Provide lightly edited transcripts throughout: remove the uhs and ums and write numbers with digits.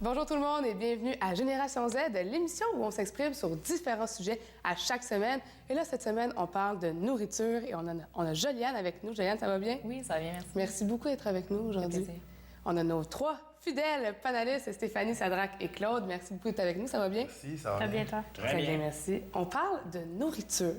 Bonjour tout le monde et bienvenue à Génération Z, l'émission où on s'exprime sur différents sujets à chaque semaine. Et là, cette semaine, on parle de nourriture et on a Joliane avec nous. Joliane, ça va bien? Oui, ça va bien, merci. Merci beaucoup d'être avec nous aujourd'hui. On a nos trois fidèles panélistes, Stéphanie, Sadraque et Claude. Merci beaucoup d'être avec nous. Ça va bien? Merci, ça va bien. bien. Toi? Très bien, merci. On parle de nourriture.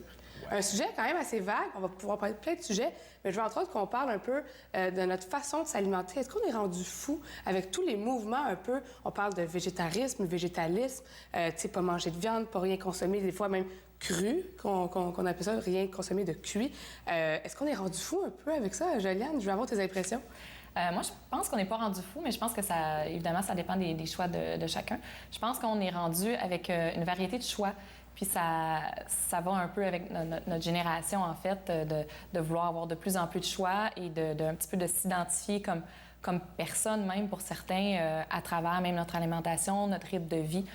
Ouais. Un sujet quand même assez vague. On va pouvoir parler de plein de sujets, mais je veux entre autres qu'on parle un peu de notre façon de s'alimenter. Est-ce qu'on est rendu fou avec tous les mouvements un peu? On parle de végétarisme, végétalisme, tu sais, pas manger de viande, pas rien consommer, des fois même cru, qu'on appelle ça, rien consommer de cuit. Est-ce qu'on est rendu fou un peu avec ça, Joliane? Je veux avoir tes impressions. Moi, je pense qu'on n'est pas rendu fou, mais je pense que ça, évidemment, ça dépend des choix de chacun. Je pense qu'on est rendu avec une variété de choix. Puis ça va un peu avec notre génération, en fait, de vouloir avoir de plus en plus de choix et un petit peu de s'identifier comme personne, même pour certains, à travers même notre alimentation, notre rythme de vie.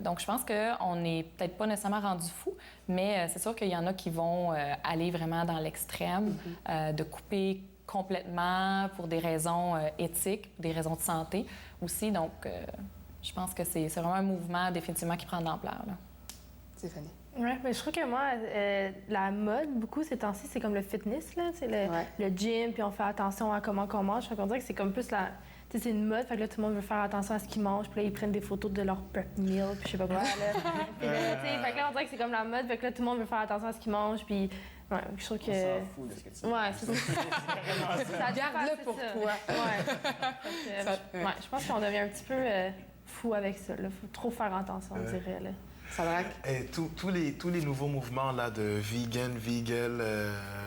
Donc, je pense qu'on n'est peut-être pas nécessairement rendu fou, mais c'est sûr qu'il y en a qui vont aller vraiment dans l'extrême, de couper complètement pour des raisons éthiques, des raisons de santé aussi. Donc, je pense que c'est vraiment un mouvement définitivement qui prend de l'ampleur, là. Stéphanie. Oui, mais je trouve que moi, la mode, beaucoup ces temps-ci, c'est comme le fitness, là. C'est le gym, puis on fait attention à comment on mange. Fait qu'on dirait que c'est comme plus la... Tu sais, c'est une mode, fait que là, tout le monde veut faire attention à ce qu'ils mangent, puis là, ils prennent des photos de leur prep meal, puis je sais pas quoi, là. Puis là, tu sais, fait que là, on dirait que c'est comme la mode, fait que là, tout le monde veut faire attention à ce qu'ils mangent, puis... Ouais, je trouve que... On s'en fout de ce que tu dis. Ouais, c'est ça. Garde-le pour toi. Ouais. Ouais, je pense qu'on devient un petit peu fou avec ça, là. Faut trop faire attention, on dirait, là. Et tous les nouveaux mouvements là, de vegan,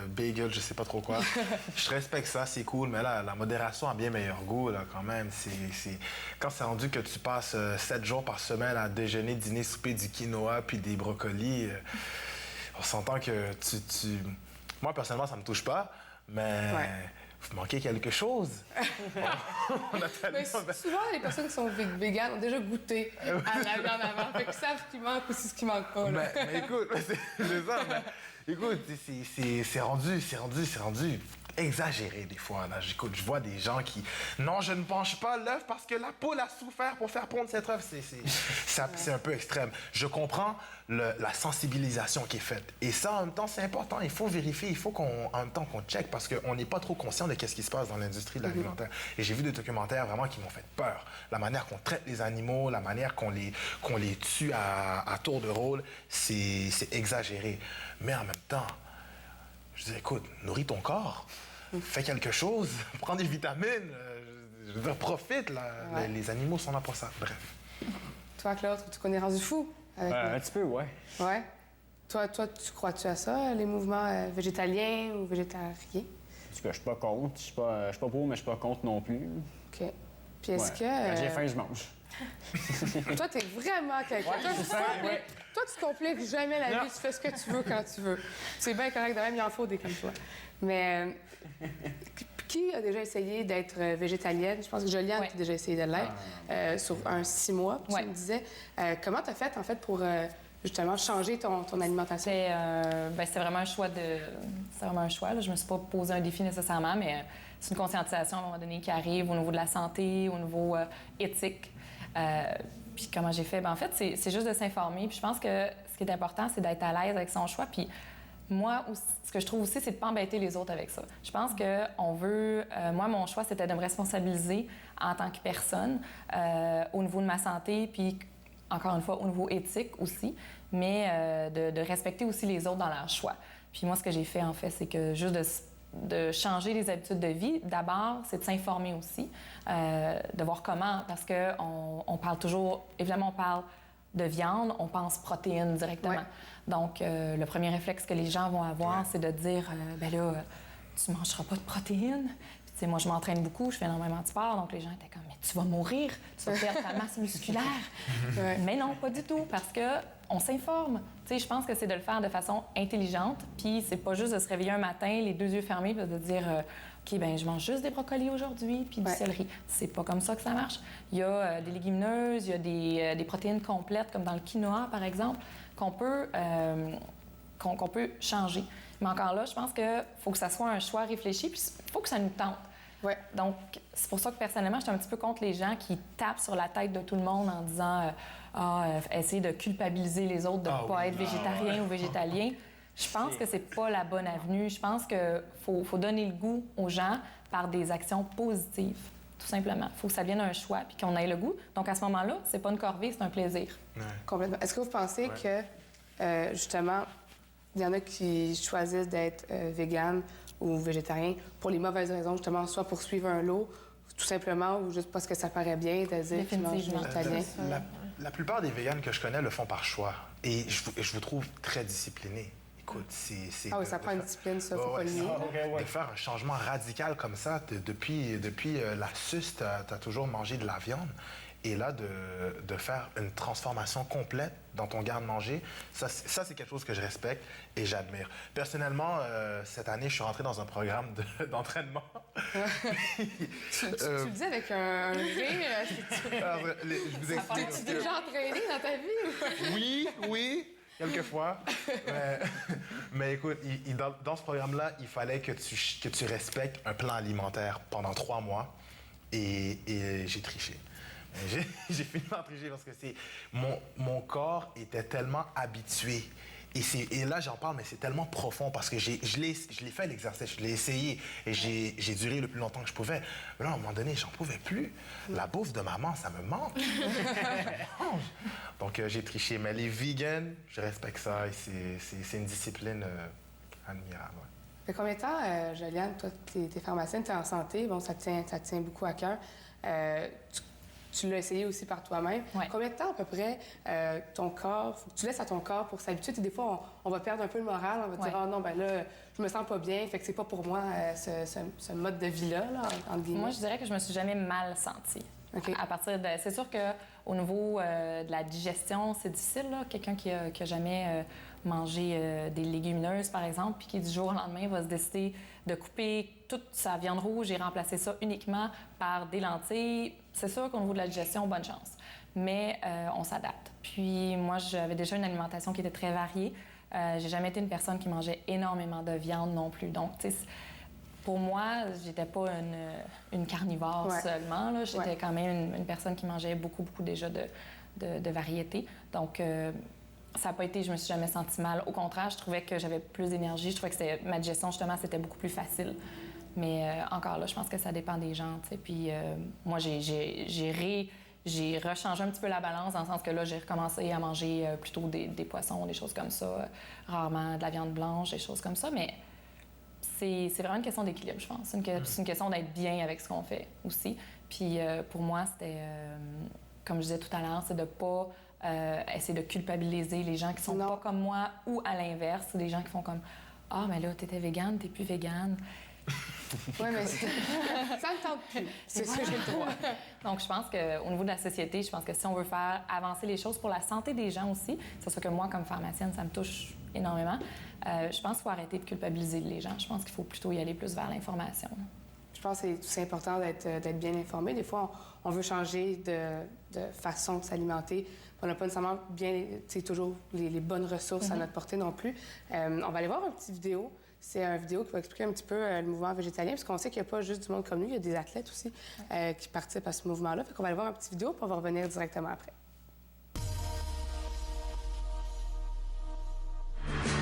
bagel, je sais pas trop quoi, je respecte ça, c'est cool, mais là, la modération a bien meilleur goût là, quand même. Quand c'est rendu que tu passes 7 jours par semaine à déjeuner, dîner, souper du quinoa puis des brocolis, on s'entend que Moi, personnellement, ça me touche pas, mais... Ouais. Vous manquez quelque chose. Mais souvent, les personnes qui sont véganes ont déjà goûté à la viande avant. Fait qu'ils savent ce qui manque ou ce qui manque pas. Mais écoute, c'est ça. Mais, écoute, c'est rendu exagéré des fois. Là. Je vois des gens qui... Non, je ne mange pas l'œuf parce que la poule a souffert pour faire pondre cet œuf. C'est un peu extrême. Je comprends la sensibilisation qui est faite. Et ça, en même temps, c'est important. Il faut vérifier, il faut en même temps qu'on check parce qu'on n'est pas trop conscient de ce qui se passe dans l'industrie de l'alimentaire. Et j'ai vu des documentaires vraiment qui m'ont fait peur. La manière qu'on traite les animaux, la manière qu'on les tue à tour de rôle, c'est exagéré. Mais en même temps, je dis, écoute, nourris ton corps. Fais quelque chose, prends des vitamines, je veux dire, profite, là. Ouais. Les animaux sont là pour ça, bref. Toi, Claude, tu connais rendu fou? Un petit peu, ouais. Ouais. Toi, tu crois-tu à ça, les mouvements végétaliens ou végétariens? En tout cas, je suis pas contre. Je suis pas pour, mais je suis pas contre non plus. OK. Puis est-ce que... Quand j'ai faim, je mange. Toi, t'es vraiment quelqu'un. Ouais, toi, tu te compliques jamais la vie. Tu fais ce que tu veux quand tu veux. C'est bien correct. De même, il en faut des comme toi. Mais qui a déjà essayé d'être végétalienne? Je pense que Joliane a déjà essayé de l'être sur 6 mois, tu me disais. Comment tu as fait, en fait, pour justement changer ton alimentation? C'était vraiment un choix C'est vraiment un choix. Là. Je me suis pas posé un défi nécessairement, mais c'est une conscientisation à un moment donné qui arrive au niveau de la santé, au niveau éthique. Puis comment j'ai fait? En fait, c'est juste de s'informer. Puis je pense que ce qui est important, c'est d'être à l'aise avec son choix. Puis moi, ce que je trouve aussi, c'est de ne pas embêter les autres avec ça. Je pense qu'on veut... moi, mon choix, c'était de me responsabiliser en tant que personne au niveau de ma santé, puis encore une fois, au niveau éthique aussi, mais de respecter aussi les autres dans leur choix. Puis moi, ce que j'ai fait, en fait, c'est que juste de changer les habitudes de vie, d'abord, c'est de s'informer aussi, de voir comment, parce qu'on parle toujours... Évidemment, on parle de viande, on pense protéines directement. Ouais. Donc, le premier réflexe que les gens vont avoir, c'est de dire, ben là, tu mangeras pas de protéines. Puis, tu sais, moi, je m'entraîne beaucoup, je fais énormément de sport, donc les gens étaient comme, mais tu vas mourir, tu vas perdre ta masse musculaire. Mais non, pas du tout, parce que on s'informe. Tu sais, je pense que c'est de le faire de façon intelligente, puis c'est pas juste de se réveiller un matin, les 2 yeux fermés, puis de dire, OK, ben je mange juste des brocolis aujourd'hui, puis du céleri. C'est pas comme ça que ça marche. Il y a des légumineuses, il y a des protéines complètes, comme dans le quinoa, par exemple, qu'on peut changer. Mais encore là, je pense qu'il faut que ça soit un choix réfléchi, puis il faut que ça nous tente. Ouais. Donc, c'est pour ça que personnellement, j'étais un petit peu contre les gens qui tapent sur la tête de tout le monde en disant essayer de culpabiliser les autres de ne pas être végétarien ou végétalien. Je pense que c'est pas la bonne avenue. Je pense qu'il faut donner le goût aux gens par des actions positives, tout simplement. Il faut que ça devienne un choix puis qu'on ait le goût. Donc, à ce moment-là, c'est pas une corvée, c'est un plaisir. Ouais. Complètement. Est-ce que vous pensez que, justement, il y en a qui choisissent d'être vegan ou végétarien pour les mauvaises raisons, justement, soit pour suivre un lot, tout simplement, ou juste parce que ça paraît bien de dire qu'ils mangent Définitivement. végétalien? La plupart des véganes que je connais le font par choix. Et je vous trouve très disciplinés. Écoute, c'est... Ah oui, ça prend une discipline, ça, faut pas le nier. De faire un changement radical comme ça, depuis la suce, t'as toujours mangé de la viande. Et là, de faire une transformation complète dans ton garde-manger, ça c'est quelque chose que je respecte et j'admire. Personnellement, cette année, je suis rentré dans un programme d'entraînement. Tu le dis avec un rire. Je vous explique. T'es-tu déjà entraîné dans ta vie? Oui, quelquefois. Mais écoute, dans ce programme-là, il fallait que tu respectes un plan alimentaire pendant 3 mois et j'ai triché. J'ai fini par tricher parce que mon corps était tellement habitué. Et là, j'en parle, mais c'est tellement profond parce que je l'ai fait l'exercice, je l'ai essayé et j'ai duré le plus longtemps que je pouvais. Mais là, à un moment donné, j'en pouvais plus. La bouffe de maman, ça me manque. Donc, j'ai triché. Mais les vegans, je respecte ça et c'est une discipline admirable. Ouais. Ça fait combien de temps, Joliane, toi, t'es pharmacienne, t'es en santé, bon, ça te tient beaucoup à cœur. Tu l'as essayé aussi par toi-même. Ouais. Combien de temps, à peu près, ton corps, faut que tu laisses à ton corps pour s'habituer? Des fois, on va perdre un peu le moral, on va dire « Ah non, ben là, je me sens pas bien, fait que c'est pas pour moi ce mode de vie-là, là, entre guillemets. » Moi, je dirais que je me suis jamais mal sentie. OK. À partir de... C'est sûr qu'au niveau de la digestion, c'est difficile, là. Quelqu'un qui a jamais mangé des légumineuses, par exemple, puis qui, du jour au lendemain, va se décider de couper toute sa viande rouge et remplacer ça uniquement par des lentilles, c'est sûr qu'au niveau de la digestion, bonne chance. Mais on s'adapte. Puis moi, j'avais déjà une alimentation qui était très variée. J'ai jamais été une personne qui mangeait énormément de viande non plus. Donc, tu sais, pour moi, j'étais pas une carnivore seulement. Là. J'étais quand même une personne qui mangeait beaucoup déjà de variétés. Donc, ça n'a pas été, je me suis jamais sentie mal. Au contraire, je trouvais que j'avais plus d'énergie. Je trouvais que ma digestion, justement, c'était beaucoup plus facile. Mais encore là, je pense que ça dépend des gens, tu sais. Puis moi, j'ai rechangé un petit peu la balance dans le sens que là, j'ai recommencé à manger plutôt des poissons, des choses comme ça, rarement de la viande blanche, des choses comme ça. Mais c'est vraiment une question d'équilibre, je pense. C'est une question d'être bien avec ce qu'on fait aussi. Puis pour moi, c'était, comme je disais tout à l'heure, c'est de pas essayer de culpabiliser les gens qui sont pas comme moi ou à l'inverse, des gens qui font comme « Ah, mais là, t'étais végane, t'es plus végane. » Oui, mais ça ne tente plus. C'est ça que j'ai le droit. Donc, je pense qu'au niveau de la société, je pense que si on veut faire avancer les choses pour la santé des gens aussi, c'est sûr que moi, comme pharmacienne, ça me touche énormément, je pense qu'il faut arrêter de culpabiliser les gens. Je pense qu'il faut plutôt y aller plus vers l'information. Je pense que c'est important d'être bien informé. Des fois, on veut changer de façon de s'alimenter. On n'a pas nécessairement toujours les bonnes ressources à notre portée non plus. On va aller voir une petite vidéo. C'est une vidéo qui va expliquer un petit peu le mouvement végétalien, parce qu'on sait qu'il n'y a pas juste du monde comme nous, il y a des athlètes aussi qui participent à ce mouvement-là. Fait qu'on va aller voir une petite vidéo, puis on va revenir directement après.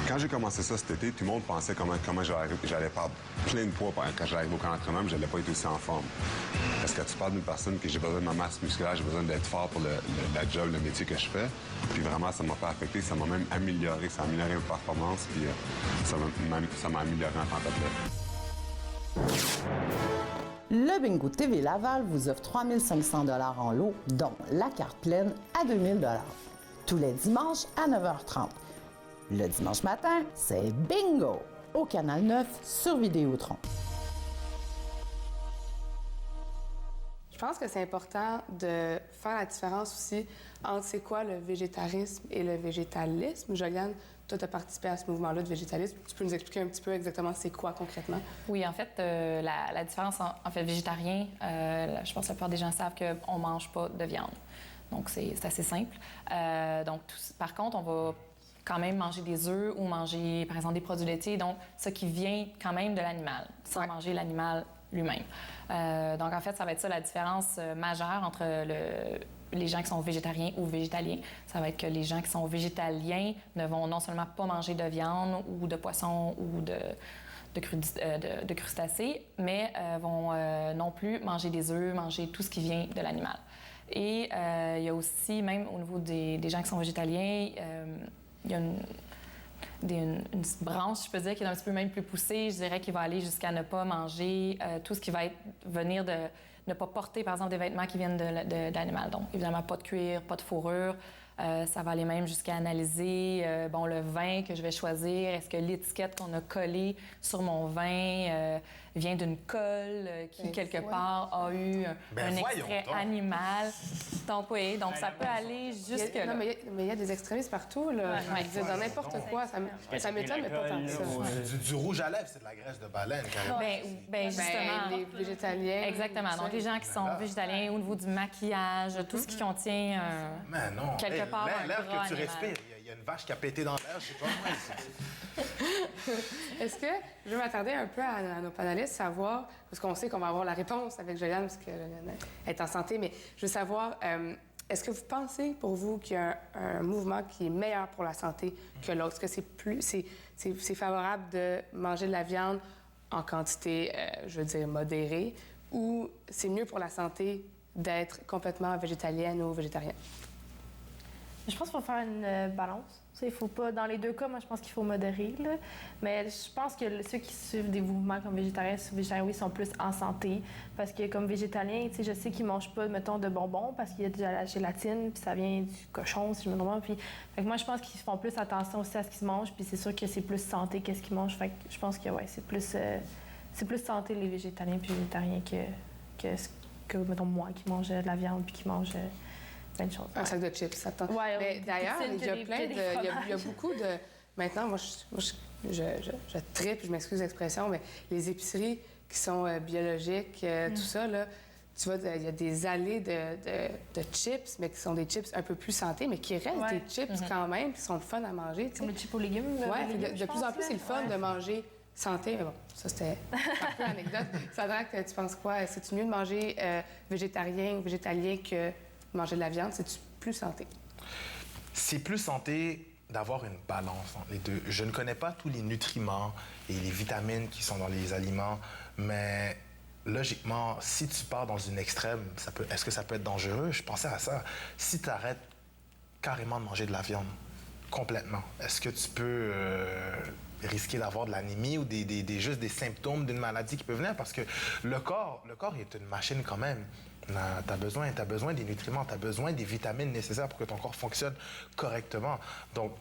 Quand j'ai commencé ça cet été, tout le monde pensait comment j'allais perdre plein de poids quand j'arrive au camp d'entraînement, mais je n'allais pas être aussi en forme. Parce que tu parles d'une personne que j'ai besoin de ma masse musculaire, j'ai besoin d'être fort pour la job, le métier que je fais. Puis vraiment, ça m'a pas affecté, ça m'a même amélioré. Ça a amélioré mes performances, puis ça m'a amélioré en tant qu'athlète. Le Bingo TV Laval vous offre 3 500 $ en lot, dont la carte pleine à 2 000 $. Tous les dimanches à 9h30. Le dimanche matin, c'est Bingo au Canal 9 sur Vidéotron. Je pense que c'est important de faire la différence aussi entre c'est quoi le végétarisme et le végétalisme. Joliane, toi, tu as participé à ce mouvement-là de végétalisme. Tu peux nous expliquer un petit peu exactement c'est quoi concrètement? Oui, en fait, la différence en fait végétarien, je pense que la plupart des gens savent qu'on ne mange pas de viande. Donc, c'est assez simple. Par contre, on va quand même manger des œufs ou manger, par exemple, des produits laitiers. Donc, ce qui vient quand même de l'animal, sans manger l'animal lui-même. Donc, en fait, ça va être ça la différence majeure entre les gens qui sont végétariens ou végétaliens. Ça va être que les gens qui sont végétaliens ne vont non seulement pas manger de viande ou de poisson ou de crustacés, mais vont non plus manger des œufs, manger tout ce qui vient de l'animal. Et il y a aussi, même au niveau des gens qui sont végétaliens, il y a une branche, je peux dire, qui est un petit peu même plus poussée. Je dirais qu'il va aller jusqu'à ne pas manger tout ce qui va venir de... ne pas porter, par exemple, des vêtements qui viennent de l'animal. Donc, évidemment, pas de cuir, pas de fourrure. Ça va aller même jusqu'à analyser, le vin que je vais choisir. Est-ce que l'étiquette qu'on a collée sur mon vin vient d'une colle qui, quelque part, a eu un extrait animal? Donc, oui, donc ça peut aller jusque-là. Non, mais il y a des extrémistes partout, là. Je veux dire, dans n'importe quoi. Ça m'étonne, mais pas tant que ça. Du rouge à lèvres, c'est de la graisse de baleine, carrément. Justement. Les végétaliens. Exactement. Donc, les gens qui sont végétaliens au niveau du maquillage, tout ce qui contient Mais non. quelque part un l'air gras que tu animal. respires, il y a une vache qui a pété dans l'air, je sais pas moi. Est-ce que je vais m'attarder un peu à nos panélistes, savoir, parce qu'on sait qu'on va avoir la réponse avec Juliane, parce qu'elle est en santé, mais je veux savoir, est-ce que vous pensez, pour vous, qu'il y a un mouvement qui est meilleur pour la santé que l'autre? Est-ce que c'est favorable de manger de la viande en quantité, je veux dire, modérée, ou c'est mieux pour la santé d'être complètement végétalienne ou végétarienne? Je pense qu'il faut faire une balance. Il faut pas, dans les deux cas, moi, je pense qu'il faut modérer. Là. Mais je pense que ceux qui suivent des mouvements comme végétariens, oui, sont plus en santé. Parce que comme végétalien, je sais qu'ils mangent pas, mettons, de bonbons parce qu'il y a déjà la gélatine, puis ça vient du cochon, si je me trompe. Puis, fait que moi, je pense qu'ils font plus attention aussi à ce qu'ils mangent, puis c'est sûr que c'est plus santé qu'est-ce qu'ils mangent. Fait que je pense que, c'est plus santé, les végétaliens puis végétariens que, mettons, moi, qui mange de la viande puis qui mange... plein de choses. Un sac de chips, ça tente. Ouais, mais d'ailleurs, il y a il y a beaucoup de... Maintenant, moi, je tripe, je m'excuse l'expression, mais les épiceries qui sont biologiques, tout ça, là, tu vois, il y a des allées de chips, mais qui sont des chips un peu plus santé, mais qui restent des chips quand même, qui sont le fun à manger. Comme le chip aux légumes. Oui, de plus en plus, c'est le fun de manger santé. Mais bon, ça, c'était un peu anecdote. Sandra, tu penses quoi? C'est-tu mieux de manger végétarien ou végétalien que manger de la viande? C'est-tu plus santé? C'est plus santé d'avoir une balance entre les deux. Je ne connais pas tous les nutriments et les vitamines qui sont dans les aliments, mais logiquement, si tu pars dans une extrême, est-ce que ça peut être dangereux? Je pensais à ça. Si tu arrêtes carrément de manger de la viande, complètement, est-ce que tu peux risquer d'avoir de l'anémie ou juste des symptômes d'une maladie qui peut venir? Parce que le corps est une machine quand même. Tu as besoin des nutriments, tu as besoin des vitamines nécessaires pour que ton corps fonctionne correctement. Donc,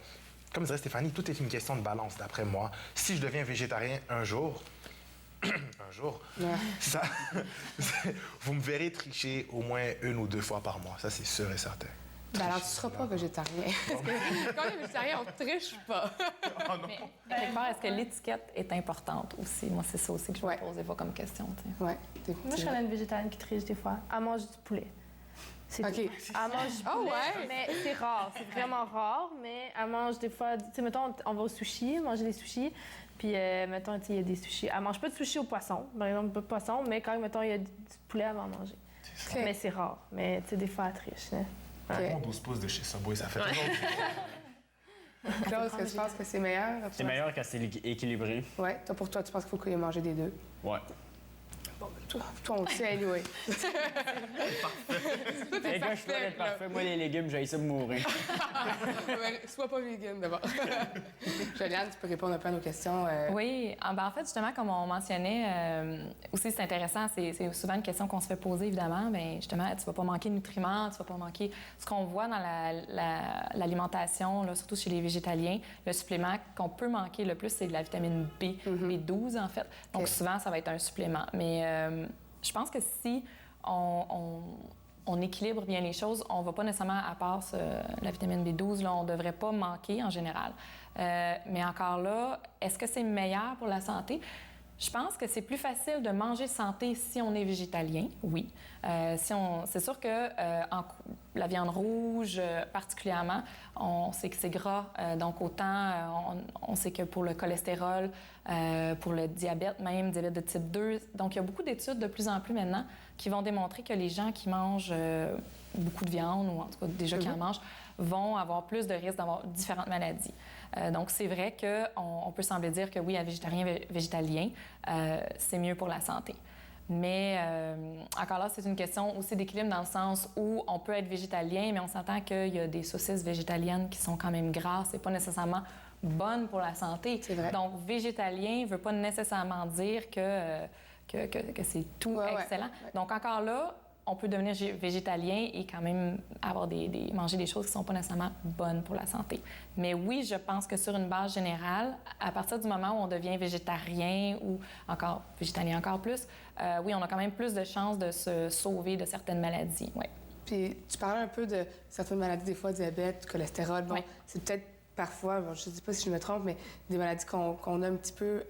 comme dirait Stéphanie, tout est une question de balance, d'après moi. Si je deviens végétarien un jour, ça, vous me verrez tricher au moins 1 ou 2 fois par mois. Ça, c'est sûr et certain. Ben alors, tu ne seras pas végétarien. Parce que quand on est végétarien, on ne triche pas. Oh non! Mais, quelque part, est-ce que l'étiquette est importante aussi? Moi, c'est ça aussi que je me pose des fois comme question. Oui. Moi, je connais une végétarienne qui triche des fois. Elle mange du poulet. C'est tout. Elle mange du poulet, mais c'est rare. C'est vraiment rare, mais elle mange des fois... Tu sais, mettons, on va au sushi, manger des sushis, puis, mettons, il y a des sushis. Elle mange pas de sushi au poisson, par exemple, pas de poisson, mais quand, mettons, il y a du poulet, elle va en manger. Mais c'est rare. Mais, tu sais, des fois, elle triche. Okay. 12 pouces de chez Subway, ça fait toujours Claude, est-ce que tu penses que c'est meilleur? C'est meilleur quand c'est équilibré. Oui. Pour toi, tu penses qu'il faut qu'il y ait mangé des deux? Ouais. Bon, toi, on le sait, anyway. Les gars, je peux être parfait. Moi, les légumes, j'ai ça pour mourir. Sois pas vegan, d'abord. Juliane, tu peux répondre un peu à nos questions. Oui. En fait, justement, comme on mentionnait, aussi, c'est intéressant, c'est souvent une question qu'on se fait poser, évidemment. Bien, justement, tu vas pas manquer de nutriments, tu vas pas manquer... Ce qu'on voit dans l'alimentation, là, surtout chez les végétaliens, le supplément qu'on peut manquer le plus, c'est de la vitamine B, B12, en fait. Donc, souvent, ça va être un supplément. Mais je pense que si on équilibre bien les choses, on ne va pas nécessairement, à part la vitamine B12, là, on ne devrait pas manquer en général. Mais encore là, est-ce que c'est meilleur pour la santé? Je pense que c'est plus facile de manger santé si on est végétalien, oui. C'est sûr que la viande rouge, particulièrement, on sait que c'est gras. Donc, autant, on sait que pour le cholestérol, pour le diabète même, diabète de type 2. Donc, il y a beaucoup d'études de plus en plus maintenant qui vont démontrer que les gens qui mangent beaucoup de viande, ou en tout cas déjà qui en mangent, vont avoir plus de risques d'avoir différentes maladies. Donc, c'est vrai qu'on peut sembler dire que oui, à végétalien, c'est mieux pour la santé. Mais encore là, c'est une question aussi d'équilibre dans le sens où on peut être végétalien, mais on s'entend qu'il y a des saucisses végétaliennes qui sont quand même grasses et pas nécessairement bonnes pour la santé. C'est vrai. Donc, végétalien ne veut pas nécessairement dire que c'est tout excellent. Ouais. Donc, encore là, on peut devenir végétalien et quand même manger des choses qui ne sont pas nécessairement bonnes pour la santé. Mais oui, je pense que sur une base générale, à partir du moment où on devient végétarien ou encore végétalien encore plus, oui, on a quand même plus de chances de se sauver de certaines maladies. Ouais. Puis tu parlais un peu de certaines maladies, des fois diabète, cholestérol. Bon, c'est peut-être parfois, bon, je ne sais pas si je me trompe, mais des maladies qu'on a un petit peu,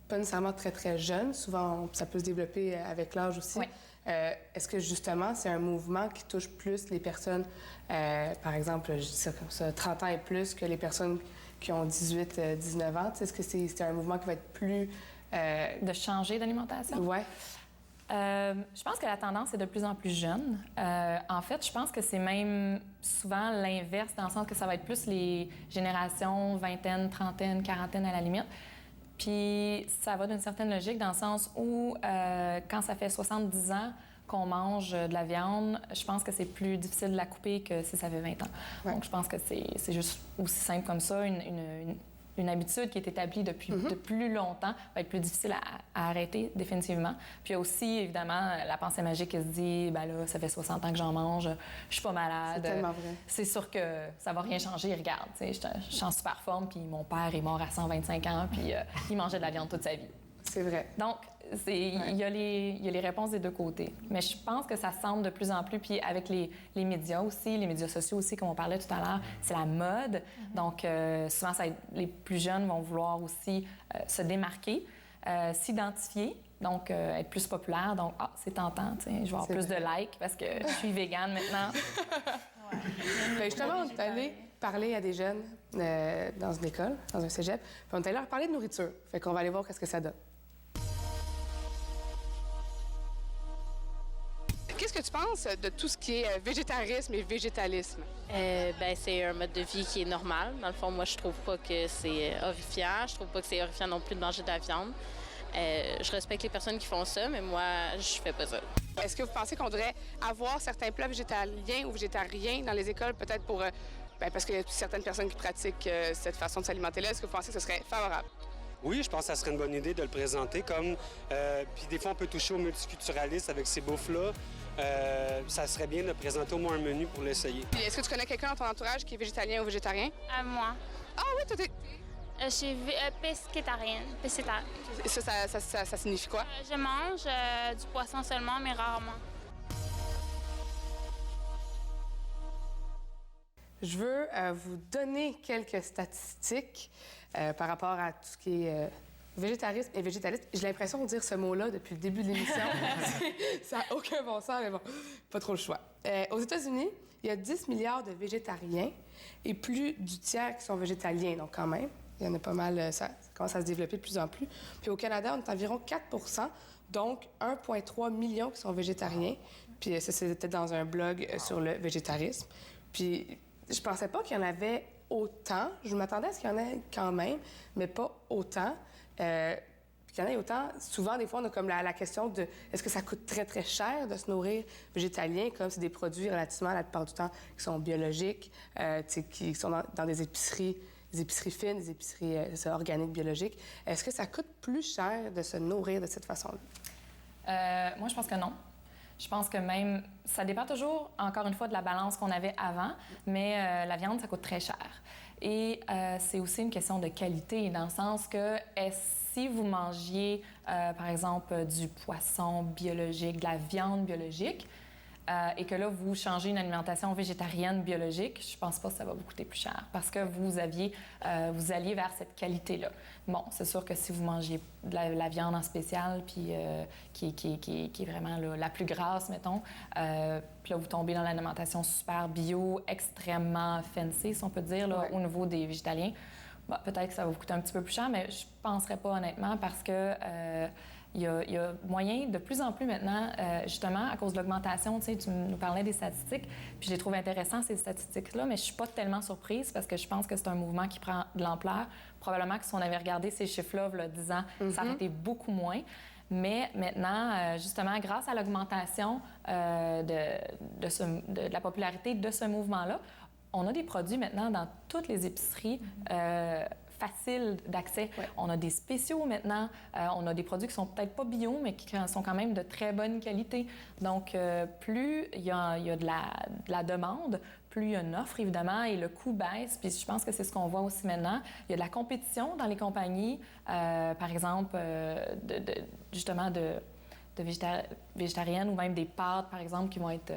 pas nécessairement très, très jeunes. Souvent, ça peut se développer avec l'âge aussi. Oui. Est-ce que justement, c'est un mouvement qui touche plus les personnes, par exemple, je dis ça comme ça, 30 ans et plus que les personnes qui ont 18, 19 ans? Est-ce que c'est un mouvement qui va être plus... De changer d'alimentation? Oui. Je pense que la tendance est de plus en plus jeune. En fait, je pense que c'est même souvent l'inverse, dans le sens que ça va être plus les générations vingtaine, trentaine, quarantaine à la limite. Puis ça va d'une certaine logique dans le sens où quand ça fait 70 ans qu'on mange de la viande, je pense que c'est plus difficile de la couper que si ça fait 20 ans. Ouais. Donc je pense que c'est juste aussi simple comme ça. Une habitude qui est établie depuis de plus longtemps va être plus difficile à arrêter définitivement. Puis il y a aussi, évidemment, la pensée magique qui se dit, ben là, ça fait 60 ans que j'en mange, je suis pas malade. C'est tellement vrai. C'est sûr que ça va rien changer. Regarde, je suis en super forme, puis mon père est mort à 125 ans, puis il mangeait de la viande toute sa vie. C'est vrai. Donc, il y a les réponses des deux côtés. Mais je pense que ça semble de plus en plus, puis avec les médias aussi, les médias sociaux aussi, comme on parlait tout à l'heure, c'est la mode. Donc, souvent, les plus jeunes vont vouloir aussi se démarquer, s'identifier, donc être plus populaire. Donc, c'est tentant, je vais avoir plus de likes parce que je suis végane maintenant. Bien, justement, on est allé parler à des jeunes dans une école, dans un cégep, puis on est allé leur parler de nourriture. Fait qu'on va aller voir qu'est-ce que ça donne. Qu'est-ce que tu penses de tout ce qui est végétarisme et végétalisme? C'est un mode de vie qui est normal. Dans le fond, moi, je trouve pas que c'est horrifiant. Je trouve pas que c'est horrifiant non plus de manger de la viande. Je respecte les personnes qui font ça, mais moi, je fais pas ça. Est-ce que vous pensez qu'on devrait avoir certains plats végétaliens ou végétariens dans les écoles, peut-être pour... parce qu'il y a certaines personnes qui pratiquent cette façon de s'alimenter-là. Est-ce que vous pensez que ce serait favorable? Oui, je pense que ça serait une bonne idée de le présenter comme... puis des fois, on peut toucher au multiculturalisme avec ces bouffes-là. Ça serait bien de présenter au moins un menu pour l'essayer. Est-ce que tu connais quelqu'un dans ton entourage qui est végétalien ou végétarien? Moi. Ah oui, toi, t'es... Je suis pescétarienne. Ça signifie quoi? Je mange du poisson seulement, mais rarement. Je veux vous donner quelques statistiques par rapport à tout ce qui est végétarisme et végétalisme. J'ai l'impression de dire ce mot-là depuis le début de l'émission. Ça n'a aucun bon sens, mais bon, pas trop le choix. Aux États-Unis, il y a 10 milliards de végétariens et plus du tiers qui sont végétaliens, donc quand même. Il y en a pas mal, ça commence à se développer de plus en plus. Puis au Canada, on est environ 4 donc 1,3 million qui sont végétariens. Puis ça, c'était dans un blog sur le végétarisme. Puis je pensais pas qu'il y en avait autant. Je m'attendais à ce qu'il y en ait quand même, mais pas autant. Puis qu'il y en ait autant, souvent, des fois, on a comme la question de est-ce que ça coûte très, très cher de se nourrir végétalien, comme c'est des produits relativement, la plupart du temps, qui sont biologiques, qui sont dans des épiceries fines, des épiceries organiques, biologiques. Est-ce que ça coûte plus cher de se nourrir de cette façon-là? Moi, je pense que non. Je pense que même, ça dépend toujours, encore une fois, de la balance qu'on avait avant, mais la viande, ça coûte très cher. Et c'est aussi une question de qualité, dans le sens que si vous mangiez, par exemple, du poisson biologique, de la viande biologique, et que là, vous changez une alimentation végétarienne biologique, je pense pas que ça va vous coûter plus cher parce que vous alliez vers cette qualité-là. Bon, c'est sûr que si vous mangez de la viande en spécial, puis qui est vraiment là, la plus grasse, mettons, puis là, vous tombez dans l'alimentation super bio, extrêmement fancy, si on peut dire, là, au niveau des végétaliens, bon, peut-être que ça va vous coûter un petit peu plus cher, mais je penserais pas honnêtement parce que il y a moyen de plus en plus maintenant, justement, à cause de l'augmentation, tu sais, tu nous parlais des statistiques, puis je les trouve intéressantes, ces statistiques-là, mais je suis pas tellement surprise parce que je pense que c'est un mouvement qui prend de l'ampleur. Probablement que si on avait regardé ces chiffres-là, il y a 10 ans, ça aurait été beaucoup moins. Mais maintenant, justement, grâce à l'augmentation de la popularité de ce mouvement-là, on a des produits maintenant dans toutes les épiceries faciles d'accès. Ouais. On a des spéciaux maintenant. On a des produits qui sont peut-être pas bio, mais qui sont quand même de très bonne qualité. Donc, plus il y a de la demande, plus il y a une offre, évidemment, et le coût baisse. Puis je pense que c'est ce qu'on voit aussi maintenant. Il y a de la compétition dans les compagnies, par exemple, justement, de végétariennes ou même des pâtes, par exemple, qui vont être,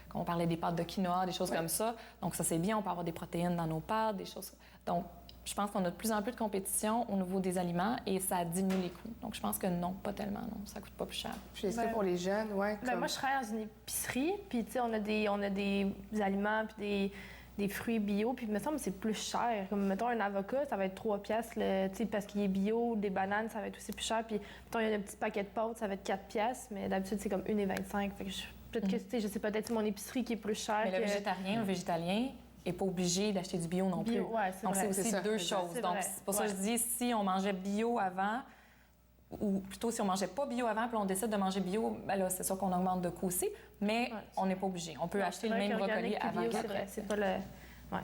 quand on parlait des pâtes de quinoa, des choses comme ça. Donc, ça, c'est bien. On peut avoir des protéines dans nos pâtes, des choses... Donc, je pense qu'on a de plus en plus de compétition au niveau des aliments et ça diminue les coûts. Donc, je pense que non, pas tellement, non. Ça coûte pas plus cher. Puis, est-ce que pour les jeunes, ouais, comme... moi, je travaille dans une épicerie, puis, tu sais, on a des aliments, puis des fruits bio, puis il me semble que c'est plus cher. Comme, mettons, un avocat, ça va être 3 piastres, tu sais, parce qu'il est bio. Des bananes, ça va être aussi plus cher. Puis, mettons, il y a un petit paquet de pâtes, ça va être 4 piastres, mais d'habitude, c'est comme 1,25. Fait que peut-être que, tu sais, je sais peut-être mon épicerie qui est plus chère. Mais le végétarien, le végétalien n'est pas obligé d'acheter du bio non plus. Ouais, donc, c'est aussi deux choses. Donc, c'est pour ça que je dis, si on mangeait bio avant, ou plutôt si on mangeait pas bio avant, puis on décide de manger bio, ben là, c'est sûr qu'on augmente de coût aussi, mais on n'est pas obligé. On peut acheter le même brocoli avant qu'après. C'est pas le... Ouais,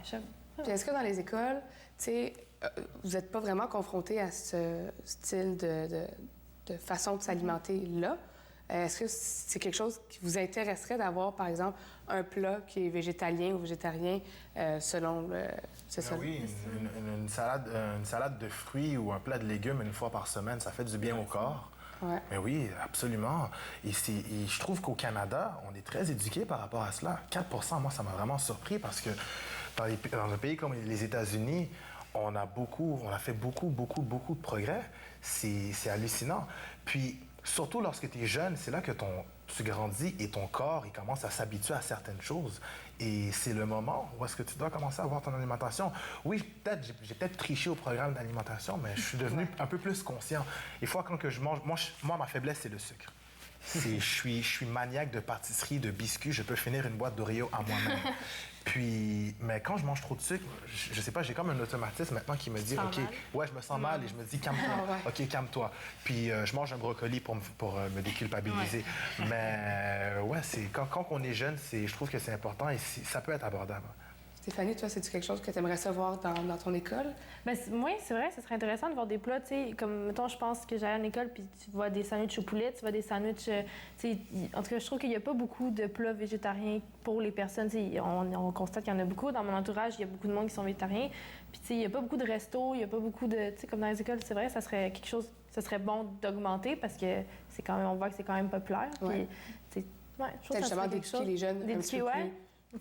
Puis est-ce que dans les écoles, tu sais, vous n'êtes pas vraiment confrontés à ce style de façon de s'alimenter-là? Est-ce que c'est quelque chose qui vous intéresserait d'avoir, par exemple, un plat qui est végétalien ou végétarien selon le... C'est ça? Oui, une salade de fruits ou un plat de légumes une fois par semaine, ça fait du bien au corps. Ouais. Mais oui, absolument. Et je trouve qu'au Canada, on est très éduqués par rapport à cela. 4 moi, ça m'a vraiment surpris parce que dans un pays comme les États-Unis, on a fait beaucoup de progrès. C'est hallucinant. Puis, surtout lorsque tu es jeune, c'est là que tu grandis et ton corps, il commence à s'habituer à certaines choses. Et c'est le moment où est-ce que tu dois commencer à voir ton alimentation. Oui, j'ai peut-être triché au programme d'alimentation, mais je suis devenu un peu plus conscient. Des fois, quand je mange... Moi, ma faiblesse, c'est le sucre. Je suis maniaque de pâtisserie, de biscuits. Je peux finir une boîte d'Oreo à moi-même. Puis, mais quand je mange trop de sucre, je sais pas, j'ai comme un automatisme maintenant qui me dit, OK, ouais, je me sens mal et je me dis, calme-toi, OK, calme-toi. Puis, je mange un brocoli pour me déculpabiliser. Ouais. Mais, ouais, quand on est jeune, je trouve que c'est important et ça peut être abordable. Stéphanie, toi, c'est-tu quelque chose que tu aimerais savoir dans ton école? Bien, moi, c'est vrai, ce serait intéressant de voir des plats, tu sais, comme, mettons, je pense que j'allais à l'école, puis tu vois des sandwichs au poulet, tu vois des sandwichs, tu sais, en tout cas, je trouve qu'il n'y a pas beaucoup de plats végétariens pour les personnes, tu sais, on constate qu'il y en a beaucoup. Dans mon entourage, il y a beaucoup de monde qui sont végétariens, puis, tu sais, il n'y a pas beaucoup de restos, il n'y a pas beaucoup de, tu sais, comme dans les écoles, c'est vrai, ça serait quelque chose, ça serait bon d'augmenter parce que c'est quand même, on voit que c'est quand même populaire, puis, tu sais, ouais, je trouve que ça serait quelque chose. Les jeunes d'éduquer, ouais.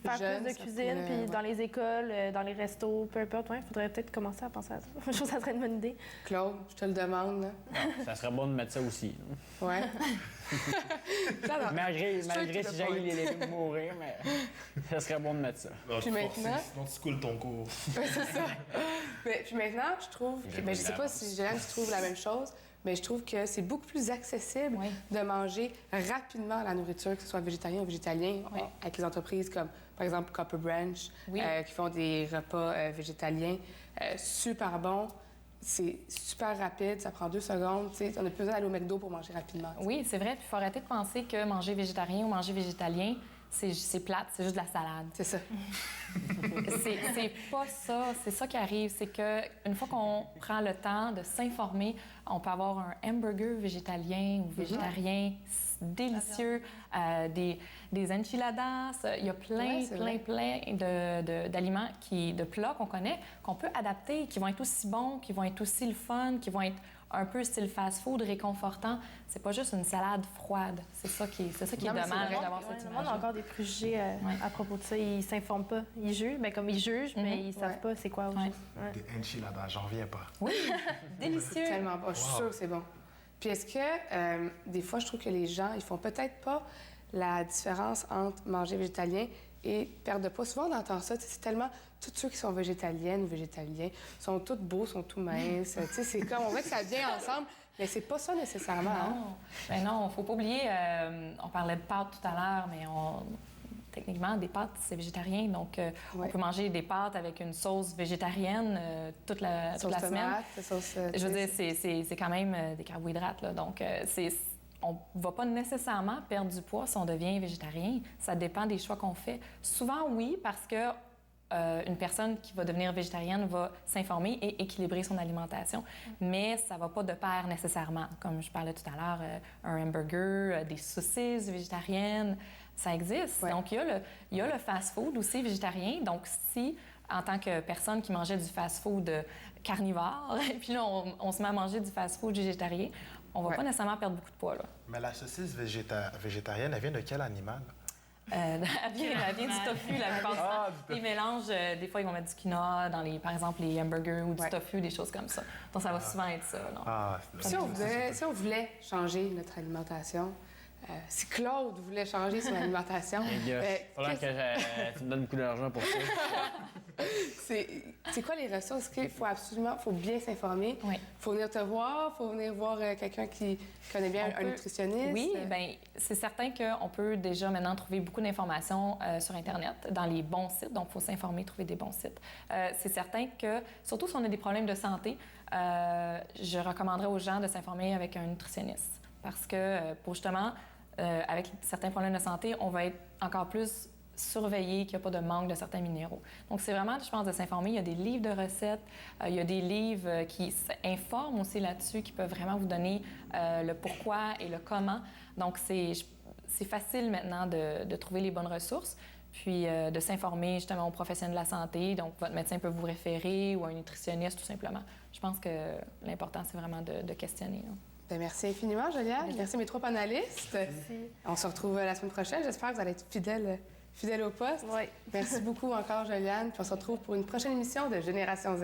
Faire jeunes, plus de cuisine, puis dans les écoles, dans les restos, peu importe, il faudrait peut-être commencer à penser à ça. Je trouve que ça serait une bonne idée. Claude, je te le demande. Ça serait bon de mettre ça aussi. Ouais. malgré si j'ai les légumes mourir, mais ça serait bon de mettre ça. Puis maintenant... Sinon, tu coules ton cours. C'est ça. Mais, puis maintenant, je trouve... je sais pas si Jérôme, tu trouves la même chose, mais je trouve que c'est beaucoup plus accessible de manger rapidement la nourriture, que ce soit végétarien ou végétalien, avec les entreprises comme, par exemple, Copper Branch, qui font des repas végétaliens super bons. C'est super rapide, ça prend 2 secondes. T'sais, on n'a plus besoin d'aller au McDo pour manger rapidement. T'sais. Oui, c'est vrai. Puis il faut arrêter de penser que manger végétarien ou manger végétalien, c'est plate, c'est juste de la salade. C'est ça. c'est pas ça. C'est ça qui arrive. C'est qu'une fois qu'on prend le temps de s'informer, on peut avoir un hamburger végétalien ou végétarien délicieux, des enchiladas. Il y a plein d'aliments, de plats qu'on connaît, qu'on peut adapter, qui vont être aussi bons, qui vont être aussi le fun, qui vont être un peu style fast-food, réconfortant. C'est pas juste une salade froide. C'est ça qui est Non, mais dommage c'est vrai, d'avoir cette le image. monde a encore des préjugés à propos de ça. Ils s'informent pas. Ils jugent, comme ils jugent, mais ils savent pas c'est quoi au juste. Des enchiladas, j'en reviens pas. Oui, délicieux. Tellement bon. Je suis sûre que c'est bon. Puis est-ce que, des fois, je trouve que les gens, ils font peut-être pas la différence entre manger végétalien et perdre de poids. Souvent, on entend ça. C'est tellement... Tous ceux qui sont végétaliennes ou végétaliens sont tous beaux, sont tous minces. C'est comme... On voit que ça vient ensemble, mais c'est pas ça nécessairement. Non. Ben non, faut pas oublier... on parlait de pâtes tout à l'heure, mais techniquement, des pâtes, c'est végétarien. Donc, on peut manger des pâtes avec une sauce végétarienne toute la semaine. Sauce, je veux dire, c'est quand même des carbohydrates. Là. Donc, on ne va pas nécessairement perdre du poids si on devient végétarien. Ça dépend des choix qu'on fait. Souvent, oui, parce que une personne qui va devenir végétarienne va s'informer et équilibrer son alimentation. Mais ça ne va pas de pair nécessairement. Comme je parlais tout à l'heure, un hamburger, des saucisses végétariennes, ça existe. Donc, il y a le fast-food aussi végétarien. Donc, si, en tant que personne qui mangeait du fast-food carnivore, et puis là, on se met à manger du fast-food végétarien, on ne va pas nécessairement perdre beaucoup de poids. Là. Mais la saucisse végétarienne, elle vient de quel animal? Elle vient du tofu, la plupart du temps. Les mélanges, des fois, ils vont mettre du quinoa dans, par exemple, les hamburgers ou du tofu, des choses comme ça. Donc, ça va souvent être ça. Si on voulait changer notre alimentation, si Claude voulait changer son alimentation... Il faudrait que tu me donnes beaucoup d'argent pour ça. C'est quoi les ressources? Il faut bien s'informer. Il faut venir te voir, il faut venir voir quelqu'un qui connaît bien un nutritionniste. Oui, bien, c'est certain qu'on peut déjà maintenant trouver beaucoup d'informations sur Internet, dans les bons sites. Donc, il faut s'informer, trouver des bons sites. C'est certain que, surtout si on a des problèmes de santé, je recommanderais aux gens de s'informer avec un nutritionniste. Parce que, pour justement, avec certains problèmes de santé, on va être encore plus surveiller qu'il n'y a pas de manque de certains minéraux. Donc, c'est vraiment, je pense, de s'informer. Il y a des livres de recettes, il y a des livres qui informent aussi là-dessus, qui peuvent vraiment vous donner le pourquoi et le comment. Donc, c'est facile maintenant de trouver les bonnes ressources, puis de s'informer justement aux professionnels de la santé. Donc, votre médecin peut vous référer ou un nutritionniste, tout simplement. Je pense que l'important, c'est vraiment de questionner. Là. Bien, merci infiniment, Joliane. Merci à mes 3 panélistes. Merci. On se retrouve la semaine prochaine. J'espère que vous allez être fidèles au poste. Oui. Merci beaucoup encore, Joliane. Puis on se retrouve pour une prochaine émission de Génération Z.